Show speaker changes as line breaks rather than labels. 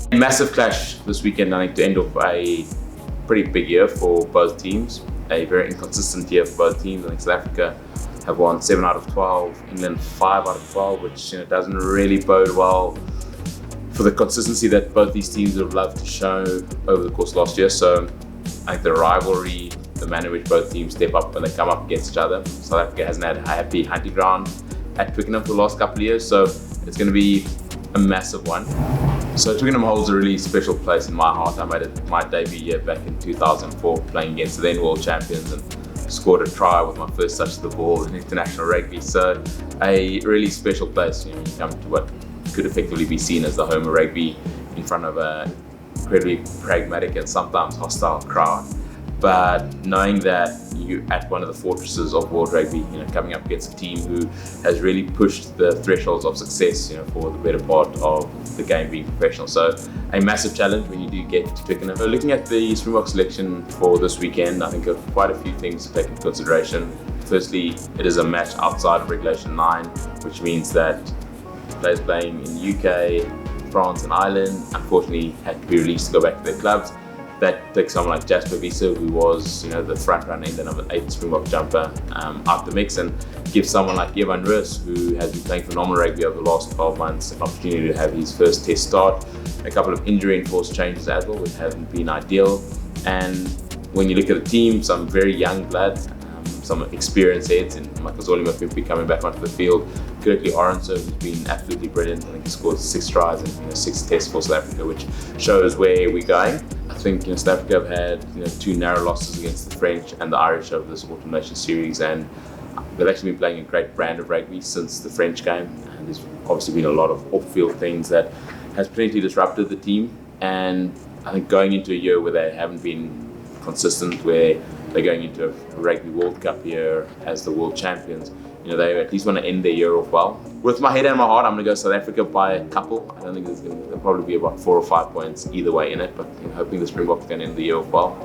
A massive clash this weekend, I think, to end off a pretty big year for both teams. A very inconsistent year for both teams. I think South Africa have won 7 out of 12, England 5 out of 12, which doesn't really bode well for the consistency that both these teams would have loved to show over the course of last year. So I think the rivalry, the manner in which both teams step up when they come up against each other. South Africa hasn't had a happy hunting ground at Twickenham for the last couple of years, so it's going to be a massive one. So Twickenham holds a really special place in my heart. I made it my debut year back in 2004, playing against the then world champions, and scored a try with my first touch of the ball in international rugby. So a really special place. You come to what could effectively be seen as the home of rugby in front of a incredibly pragmatic and sometimes hostile crowd. But knowing that you're at one of the fortresses of world rugby, coming up against a team who has really pushed the thresholds of success, for the better part of the game being professional. So a massive challenge when you do get to Twickenham. Looking at the Springboks selection for this weekend, I think of quite a few things to take into consideration. Firstly, it is a match outside of Regulation 9, which means that players playing in the UK, France and Ireland unfortunately had to be released to go back to their clubs. That takes someone like Jasper Wiese, who was the front runner in the number 8 Springbok jumper, out the mix, and gives someone like Evan Roos, who has been playing phenomenal rugby over the last 12 months, an opportunity to have his first test start. A couple of injury-enforced changes as well, which haven't been ideal. And when you look at the team, some very young blood, some experienced heads, and Makazole Mapimpi coming back onto the field. Kirkley Orenso, who's been absolutely brilliant. I think he scored 6 tries and 6 tests for South Africa, which shows where we're going. I think South Africa have had 2 narrow losses against the French and the Irish over this Autumn Nations series, and they've actually been playing a great brand of rugby since the French game. And there's obviously been a lot of off-field things that has plenty disrupted the team. And I think going into a year where they haven't been consistent, where they're going into a Rugby World Cup year as the world champions, they at least want to end their year off well. With my head and my heart, I'm going to go South Africa by a couple. I don't think there'll probably be about 4 or 5 points either way in it, but hoping the Springboks can end the year off well.